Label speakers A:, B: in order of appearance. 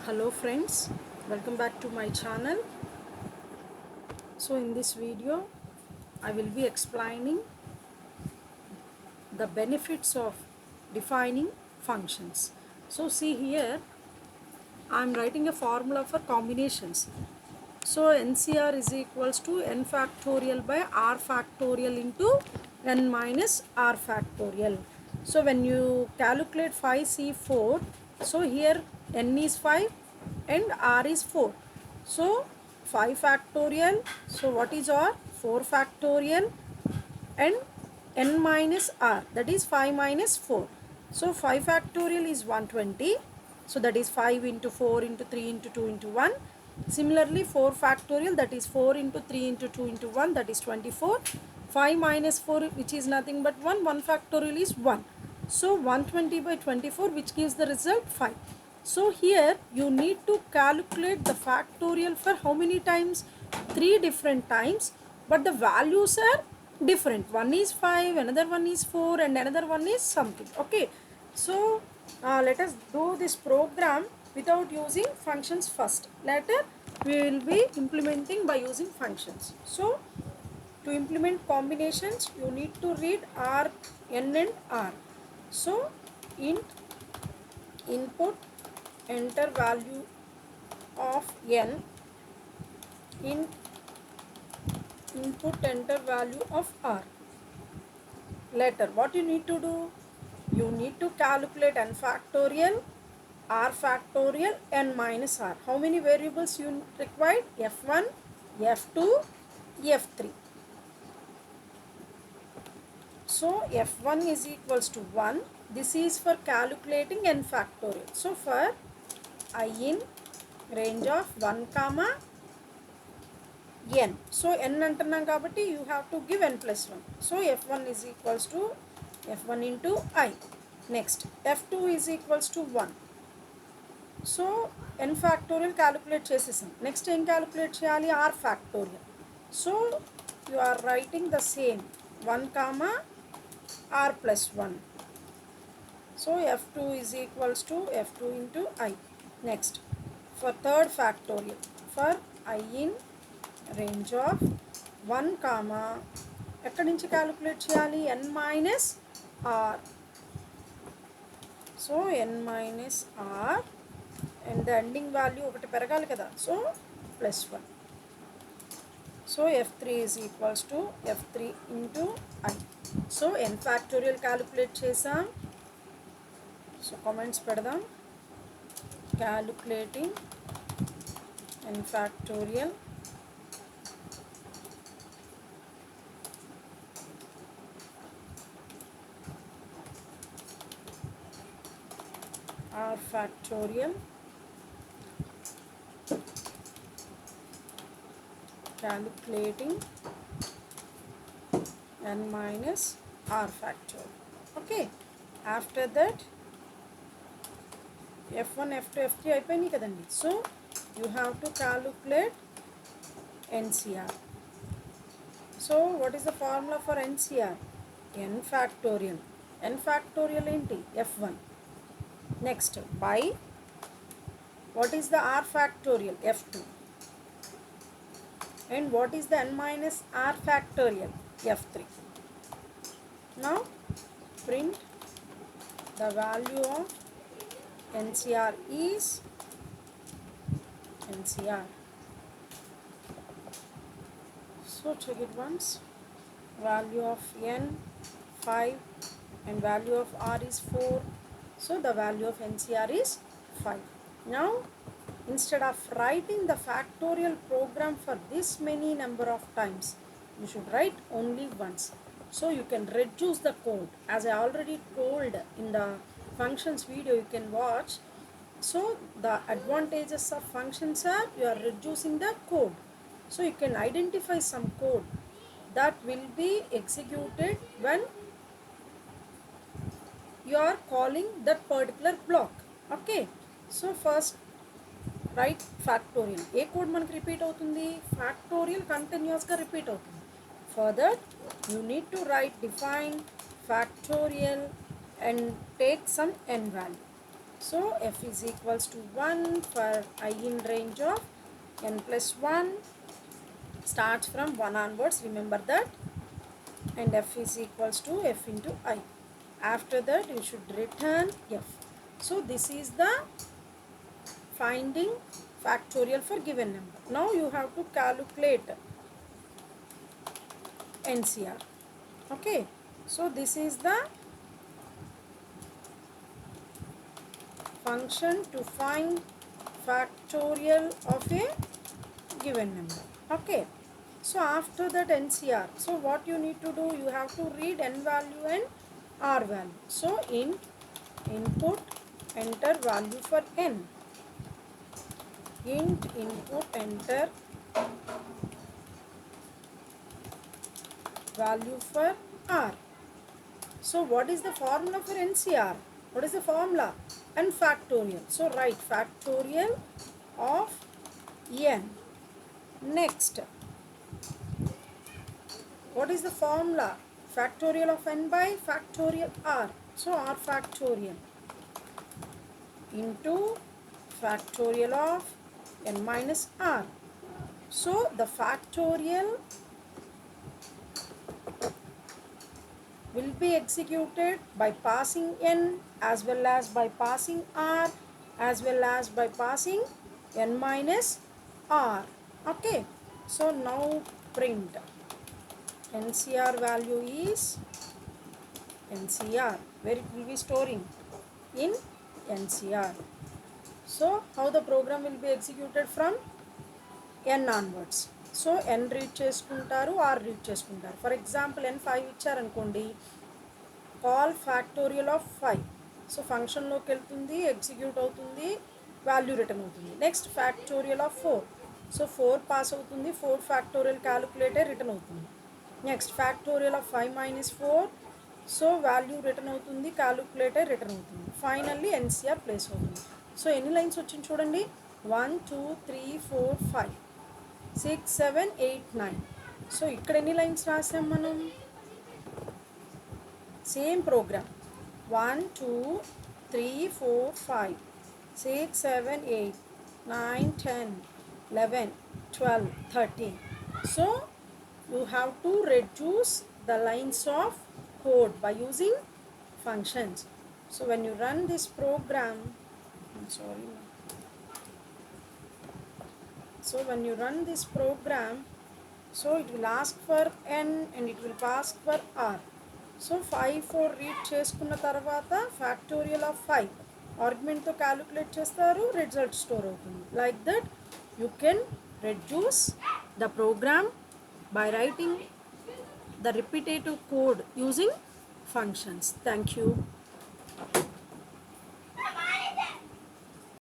A: Hello friends, welcome back to my channel. So in this video I will be explaining the benefits of defining functions. So see here, I am writing a formula for combinations. So NCR is equals to n factorial by r factorial into n minus r factorial. So when you calculate 5C4, so here n is 5 and r is 4. So 5 factorial, so what is r? 4 factorial and n minus r, that is 5 minus 4. So 5 factorial is 120. So that is 5 into 4 into 3 into 2 into 1. Similarly 4 factorial, that is 4 into 3 into 2 into 1, that is 24. 5 minus 4, which is nothing but 1. 1 factorial is 1. So 120 by 24, which gives the result 5. So here you need to calculate the factorial for how many times? 3 different times, but the values are different. One is 5, another one is 4, and another one is something. Okay, so let us do this program without using functions first. Later we will be implementing by using functions. So to implement combinations you need to read r, n and r. So int input enter value of n, int input enter value of r. Later what you need to do? You need to calculate n factorial, r factorial, n minus r. How many variables you required? F1, F2, F3. So F1 is equals to 1. This is for calculating n factorial. So for I in range of 1 comma n. So n antunnam kabatti you have to give n plus 1. So F1 is equals to F1 into I. Next F2 is equals to 1. So n factorial calculate chesesam. Next em calculate cheyali? R factorial. So you are writing the same 1 comma r plus 1. So F2 is equals to F2 into I. Next for third factorial, for I in range of 1 comma ఎక్కడి నుంచి calculate చేయాలి? n minus r. So n minus r and the ending value ఒకటి పెరగాలి కదా, so plus 1. So F3 is equals to F3 into I. So n factorial calculate చేసాం. So comments పెడదాం. Calculating n factorial r factorial calculating n minus r factorial. Okay, after that F1, F2, F3 అయిపోయినాయి కదండి. So you have to calculate NCR. So what is the formula for NCR? n factorial. n factorial ఏంటి? F1. Next by what is the r factorial? F2. And what is the n minus r factorial? F3. Now print the value of NCR is NCR. So check it once. Value of n 5 and value of r is 4. So the value of NCR is 5. Now instead of writing the factorial program for this many number of times, you should write only once. So you can reduce the code. As I already told in the functions video, you can watch. So the advantages of functions are you are reducing the code. So you can identify some code that will be executed when you are calling that particular block. Okay, so first write factorial. A code మనకు repeat అవుతుంది? Factorial కంటిన్యూస్గా repeat అవుతుంది. For that you need to write define factorial and take some n value. So f is equals to 1 for I in range of n plus 1, starts from 1 onwards, remember that, and f is equals to f into I. After that you should return f. So this is the finding factorial for given number. Now you have to calculate NCR. Okay, so this is the function to find factorial of a given number. Okay, so after that NCR, so what you need to do, you have to read n value and r value. So in input enter value for n, int input enter value for r. So what is the formula for NCR? What is the formula? N factorial. So write factorial of n. Next, what is the formula? Factorial of n by factorial r. So r factorial into factorial of n minus r. So the factorial will be executed by passing n as well as by passing r as well as by passing n minus r. Okay, so now print NCR value is NCR, where it will be storing in NCR. So how the program will be executed from n onwards. So n read చేసుకుంటారు, r read చేసుకుంటారు. For example n 5 ఇచ్చారనుకోండి, call factorial of 5. So ఫంక్షన్లోకి వెళ్తుంది, execute అవుతుంది, value return అవుతుంది. Next factorial of 4. So 4 pass అవుతుంది, 4 factorial calculator return అవుతుంది. Next factorial of 5 minus 4. So value return అవుతుంది, calculator return అవుతుంది. ఫైనల్లీ ఎన్సిఆర్ ప్లేస్ అవుతుంది. సో ఎన్ని లైన్స్ వచ్చింది చూడండి, 1 2 3 4 5 6 7 8 9. సో ఇక్కడ ఎన్ని లైన్స్ రాసాం మనం? Same programme 1 2 3 4 5 6 7 8 9 10 11 12 13. So you have to reduce the lines of code by using functions. So when you run this program, so when you run this program, so it will ask for n and it will pass for r. So 5 4 read చేసుకున్న తర్వాత factorial of 5 ఆర్గ్యుమెంట్తో calculate చేస్తారు, result store అవుతుంది. Like that you can reduce the program by writing the repetitive code using functions. Thank you.